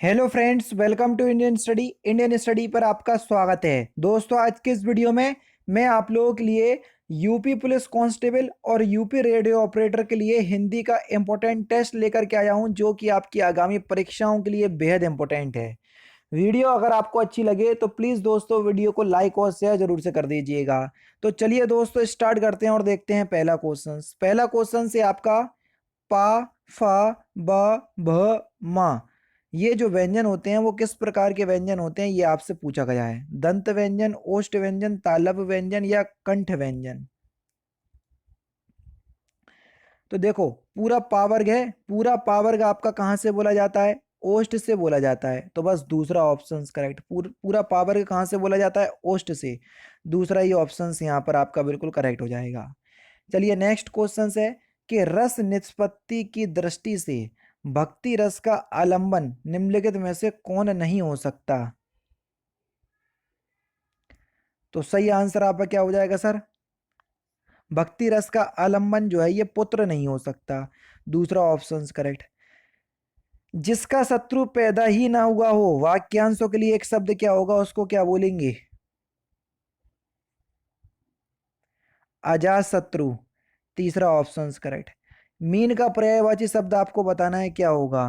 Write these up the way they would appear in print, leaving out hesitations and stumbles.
Hello friends, welcome to Indian study पर आपका स्वागत है। दोस्तों, आज के इस वीडियो में मैं आप लोगों के लिए यूपी पुलिस कांस्टेबल और यूपी रेडियो ऑपरेटर के लिए हिंदी का इम्पोर्टेंट टेस्ट लेकर के आया हूं, जो कि आपकी आगामी परीक्षाओं के लिए बेहद इम्पोर्टेंट है। वीडियो अगर आपको अच्छी लगे तो प्लीज़ दोस्तों वीडियो को लाइक और शेयर जरूर से कर दीजिएगा। तो चलिए दोस्तों, स्टार्ट करते हैं और देखते हैं पहला क्वेश्चन से आपका पा, फा, ब, भ, मा, ये जो व्यंजन होते हैं वो किस प्रकार के व्यंजन होते हैं, ये आपसे पूछा गया है। दंत व्यंजन, ओष्ठ व्यंजन, तालव्य व्यंजन या कंठ व्यंजन। तो देखो, पूरा पावर्ग है। पूरा पावर्ग आपका कहाँ से बोला जाता है? ओष्ठ से बोला जाता है। तो बस दूसरा ऑप्शन करेक्ट। पूरा पावर्ग कहाँ से बोला जाता है? ओष्ठ से। दूसरा ही ऑप्शन यहाँ पर आपका बिल्कुल करेक्ट हो जाएगा। चलिए, नेक्स्ट क्वेश्चन है कि रस निष्पत्ति की दृष्टि से भक्ति रस का आलंबन निम्नलिखित में से कौन नहीं हो सकता? तो सही आंसर आपका क्या हो जाएगा सर? भक्ति रस का आलंबन जो है ये पुत्र नहीं हो सकता। दूसरा ऑप्शन करेक्ट। जिसका शत्रु पैदा ही ना हुआ हो, वाक्यांशों के लिए एक शब्द क्या होगा, उसको क्या बोलेंगे? अजात शत्रु। तीसरा ऑप्शन करेक्ट। मीन का पर्यायवाची शब्द आपको बताना है, क्या होगा?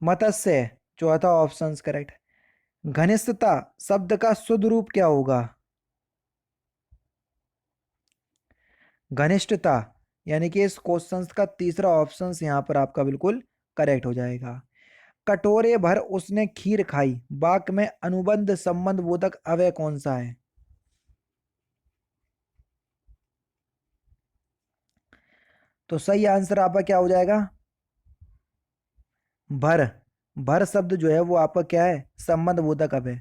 मत्स्य। चौथा ऑप्शन करेक्ट। घनिष्ठता शब्द का शुद्ध रूप क्या होगा? घनिष्ठता। यानी कि इस क्वेश्चन का तीसरा ऑप्शन यहां पर आपका बिल्कुल करेक्ट हो जाएगा। कटोरे भर उसने खीर खाई, वाक्य में अनुबंध संबंध बोधक अव्यय कौन सा है? तो सही आंसर आपका क्या हो जाएगा? भर। भर शब्द जो है वो आपका क्या है? संबंध बोधक अव्यय।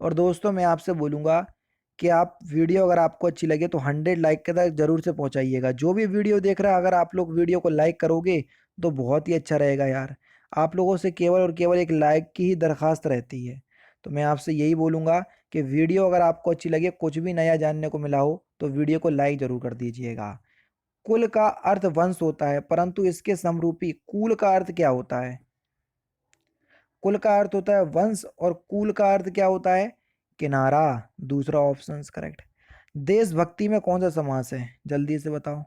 और दोस्तों, मैं आपसे बोलूंगा कि आप वीडियो अगर आपको अच्छी लगे तो 100 लाइक के तक जरूर से पहुंचाइएगा। जो भी वीडियो देख रहा है, अगर आप लोग वीडियो को लाइक करोगे तो बहुत ही अच्छा रहेगा यार। आप लोगों से केवल और केवल एक लाइक की ही दरखास्त रहती है। तो मैं आपसे यही बोलूंगा कि वीडियो अगर आपको अच्छी लगे, कुछ भी नया जानने को मिला हो, तो वीडियो को लाइक जरूर कर दीजिएगा। कुल का अर्थ वंश होता है, परंतु इसके समरूपी कूल का अर्थ क्या होता है? कुल का अर्थ होता है वंश और कूल का अर्थ क्या होता है? किनारा। दूसरा ऑप्शन करेक्ट। देशभक्ति में कौन सा समास है, जल्दी से बताओ।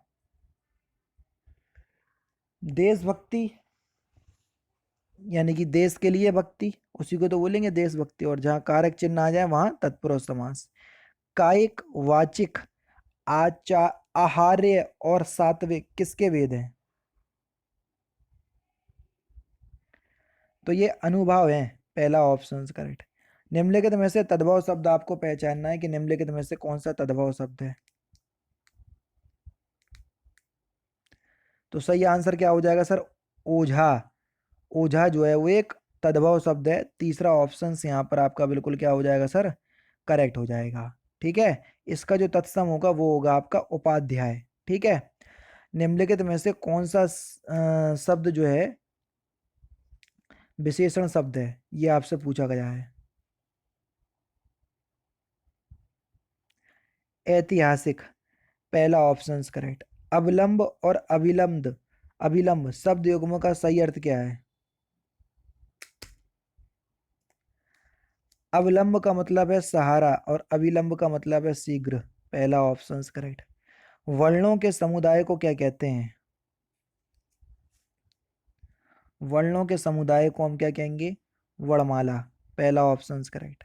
देशभक्ति यानी कि देश के लिए भक्ति, उसी को तो बोलेंगे देशभक्ति। और जहाँ कारक चिन्ह आ जाए वहां तत्पुरुष समास। कायिक, वाचिक, आचा आहार्य और सात्विक किसके वेद हैं? तो ये अनुभाव है। पहला ऑप्शन करेक्ट। निम्नलिखित में से तद्भव शब्द आपको पहचानना है कि निम्नलिखित में से कौन सा तद्भव शब्द है। तो सही आंसर क्या हो जाएगा सर? ओझा। ओझा जो है वो एक तद्भव शब्द है। तीसरा ऑप्शन यहाँ पर आपका बिल्कुल क्या हो जाएगा सर? करेक्ट हो जाएगा। ठीक है। इसका जो तत्सम होगा वो होगा आपका उपाध्याय। ठीक है। निम्नलिखित में से कौन सा शब्द जो है विशेषण शब्द है, ये आपसे पूछा गया है। ऐतिहासिक। पहला ऑप्शन करेक्ट। अवलंब और अभिलंब, अभिलंब शब्द युग्मों का सही अर्थ क्या है? अवलंब का मतलब है सहारा और अभिलंब का मतलब है शीघ्र। पहला ऑप्शन करेक्ट। वर्णों के समुदाय को क्या कहते हैं? वर्णों के समुदाय को हम क्या कहेंगे? वर्णमाला। पहला ऑप्शन करेक्ट।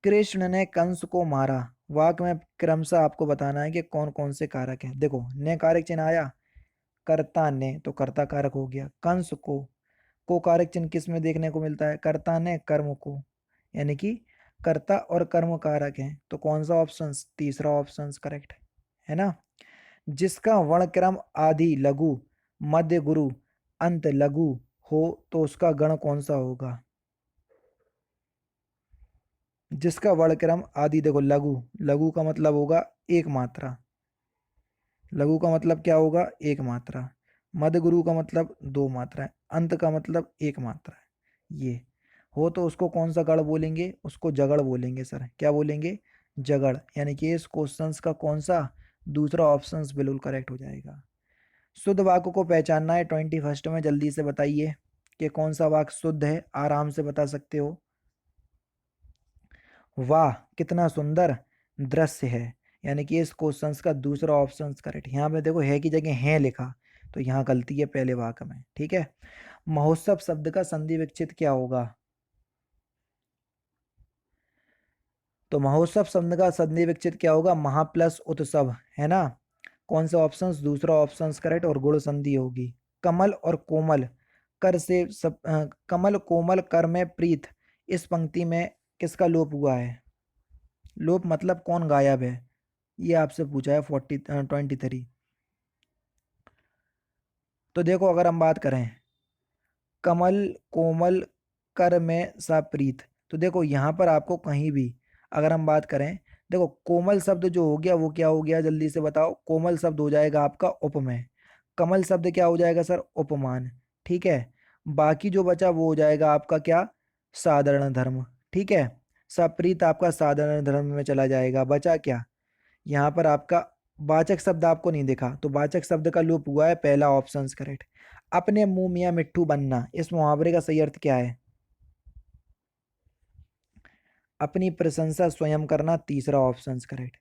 कृष्ण ने कंस को मारा, वाक्य में क्रमशः आपको बताना है कि कौन कौन से कारक हैं। देखो, ने कारक चिन्ह आया, कर्ता ने, तो कर्ता कारक हो गया। कंस को कारक चिन्ह किस में देखने को मिलता है? कर्ता ने कर्म को, यानी कि कर्ता और कर्म कारक हैं। तो कौन सा ऑप्शन? तीसरा ऑप्शन करेक्ट है ना। जिसका वर्णक्रम आदि लघु, मध्य गुरु, अंत लघु हो, तो उसका गण कौन सा होगा? जिसका वर्णक्रम आदि, देखो लघु, लघु का मतलब होगा एक मात्रा। लघु का मतलब क्या होगा? एक मात्रा। मध्य गुरु का मतलब दो मात्रा है। अंत का मतलब एक मात्रा है। ये हो तो उसको कौन सा गढ़ बोलेंगे? उसको जगड़ बोलेंगे सर। क्या बोलेंगे? जगड़। यानी कि इस क्वेश्चंस का कौन सा? दूसरा ऑप्शन बिल्कुल करेक्ट हो जाएगा। शुद्ध वाक्य को पहचानना है 21st में, जल्दी से बताइए कि कौन सा वाक्य शुद्ध है, आराम से बता सकते हो। वाह कितना सुंदर दृश्य है, यानी कि इस क्वेश्चन का दूसरा ऑप्शन करेक्ट। यहाँ पे देखो है की जगह है लिखा, तो यहाँ गलती है पहले वाक्य में, ठीक है। महोत्सव शब्द का संधि विच्छेद क्या होगा? तो महोत्सव शब्द का संधि विच्छेद क्या होगा? महा प्लस उत्सव, है ना। कौन सा ऑप्शन? दूसरा ऑप्शन करेक्ट, और गुण संधि होगी। कमल और कोमल कर से कमल कोमल कर में प्रीत, इस पंक्ति में किसका लोप हुआ है? लोप मतलब कौन गायब है, ये आपसे पूछा है 23। तो देखो अगर हम बात करें कमल कोमल कर में सा प्रीत, तो देखो यहाँ पर आपको कहीं भी अगर हम बात करें, देखो कोमल शब्द जो हो गया वो क्या हो गया, जल्दी से बताओ। कोमल शब्द हो जाएगा आपका उपमेय, कमल शब्द क्या हो जाएगा सर? उपमान, ठीक है। बाकी जो बचा वो हो जाएगा आपका क्या? साधारण धर्म, ठीक है। सप्रीत आपका साधारण धर्म में चला जाएगा। बचा क्या यहाँ पर आपका? वाचक शब्द आपको नहीं दिखा, तो वाचक शब्द का लोप हुआ है, पहला ऑप्शन करेक्ट। अपने मुंह मियाँ मिट्ठू बनना, इस मुहावरे का सही अर्थ क्या है? अपनी प्रशंसा स्वयं करना, तीसरा ऑप्शन करेक्ट।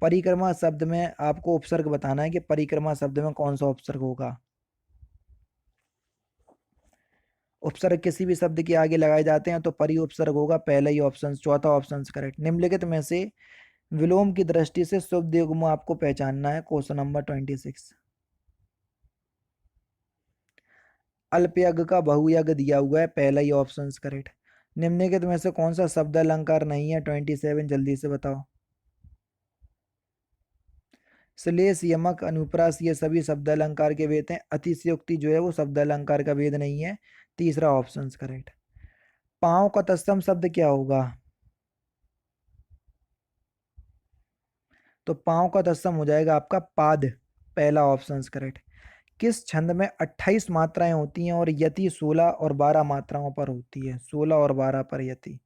परिक्रमा शब्द में आपको उपसर्ग बताना है कि परिक्रमा शब्द में कौन सा उपसर्ग होगा। उपसर्ग किसी भी शब्द के आगे लगाए जाते हैं तो परि उपसर्ग होगा, पहला ही ऑप्शन, चौथा ऑप्शन करेक्ट। निम्नलिखित में से विलोम की दृष्टि से शुद्ध युग्म आपको पहचानना है, क्वेश्चन नंबर 26। अल्पयज्ञ का बहुयज्ञ दिया हुआ है, पहला ही ऑप्शन करेक्ट। निम्नलिखित में से कौन सा शब्द अलंकार नहीं है, 27, जल्दी से बताओ। श्लेष यमक अनुप्रास ये सभी शब्द अलंकार के भेद हैं, अतिशयोक्ति जो है वो शब्द अलंकार का भेद नहीं है, तीसरा ऑप्शन करेक्ट। पांव का तत्सम शब्द क्या होगा? तो पांव का तत्सम हो जाएगा आपका पाद, पहला ऑप्शन करेक्ट। किस छंद में 28 मात्राएं होती हैं और यति 16 और 12 मात्राओं पर होती है? 16 और 12 पर यति,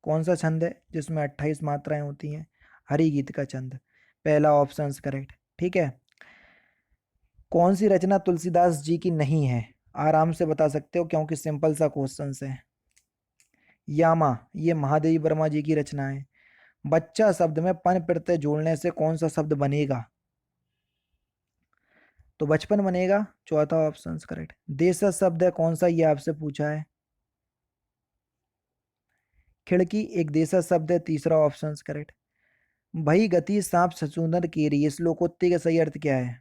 कौन सा छंद है जिसमें 28 मात्राएं होती हैं? हरिगीत का छंद, पहला ऑप्शन करेक्ट, ठीक है। कौन सी रचना तुलसीदास जी की नहीं है? आराम से बता सकते हो क्योंकि सिंपल सा क्वेश्चन है। यामा, ये महादेवी वर्मा जी की रचना है। बच्चा शब्द में पन प्रत्यय जोड़ने से कौन सा शब्द बनेगा? तो बचपन बनेगा, चौथा ऑप्शन करेक्ट। देशज शब्द है कौन सा, ये आपसे पूछा है। खिड़की एक देशज शब्द है, तीसरा ऑप्शन करेक्ट। भई गति सांप सचूंदर केरी, इस लोकोक्ति का सही अर्थ क्या है?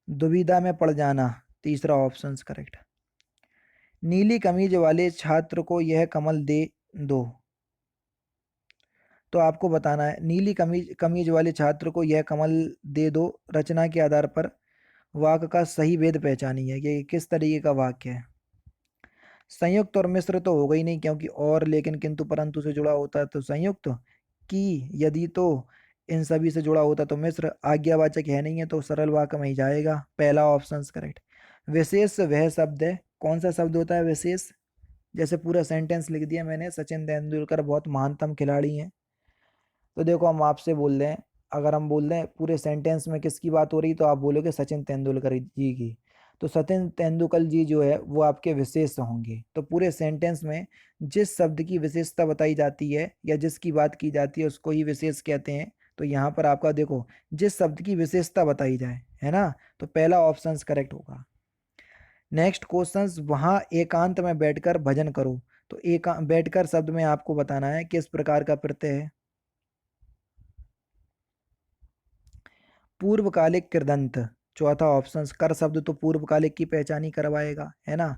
दुविधा में पड़ जाना, तीसरा ऑप्शन करेक्ट। नीली कमीज वाले छात्र को यह कमल दे दो, तो आपको बताना है नीली कमीज कमीज वाले छात्र को यह कमल दे दो, रचना के आधार पर वाक्य का सही भेद पहचानिए कि किस तरीके का वाक्य है। संयुक्त और मिश्र तो होगा ही नहीं, क्योंकि और लेकिन किंतु परंतु से जुड़ा होता है तो संयुक्त, की यदि तो इन सभी से जुड़ा होता तो मिश्र, आज्ञावाचक है नहीं है तो सरल वाक्य में ही जाएगा, पहला ऑप्शन करेक्ट। विशेष वह शब्द है, कौन सा शब्द होता है विशेष? जैसे पूरा सेंटेंस लिख दिया मैंने, सचिन तेंदुलकर बहुत महानतम खिलाड़ी हैं, तो देखो हम आपसे बोल रहे हैं, अगर हम बोल रहे हैं पूरे सेंटेंस में किसकी बात हो रही, तो आप बोलोगे सचिन तेंदुलकर जी की। तो सचिन तेंदुलकर जी जो है वो आपके विशेष होंगे। तो पूरे सेंटेंस में जिस शब्द की विशेषता बताई जाती है या जिसकी बात की जाती है उसको ही विशेष कहते हैं। तो यहाँ पर आपका देखो जिस शब्द की विशेषता बताई जाए, है ना, तो पहला ऑप्शन करेक्ट होगा। नेक्स्ट क्वेश्चन, वहाँ एकांत में बैठकर भजन करो, तो एक बैठकर शब्द में आपको बताना है किस प्रकार का प्रत्यय है। पूर्वकालिक कृदंत, चौथा ऑप्शन। कर शब्द तो पूर्वकालिक की पहचान ही करवाएगा, है ना,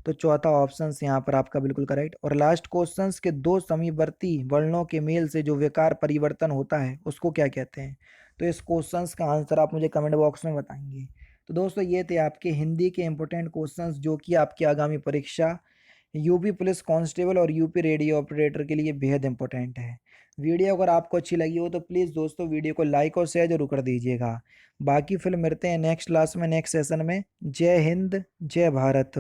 तो चौथा ऑप्शन यहाँ पर आपका बिल्कुल करेक्ट। और लास्ट क्वेश्चन के दो समीवर्ती वर्णों के मेल से जो विकार परिवर्तन होता है उसको क्या कहते हैं? तो इस क्वेश्चन का आंसर आप मुझे कमेंट बॉक्स में बताएंगे। तो दोस्तों ये थे आपके हिंदी के इंपॉर्टेंट क्वेश्चंस जो कि आपकी आगामी परीक्षा यूपी पुलिस कांस्टेबल और यूपी रेडियो ऑपरेटर के लिए बेहद इंपॉर्टेंट है। वीडियो अगर आपको अच्छी लगी हो तो प्लीज़ दोस्तों वीडियो को लाइक और शेयर जरूर कर दीजिएगा। बाकी फिर मिलते हैं नेक्स्ट क्लास में, नेक्स्ट सेशन में। जय हिंद, जय भारत।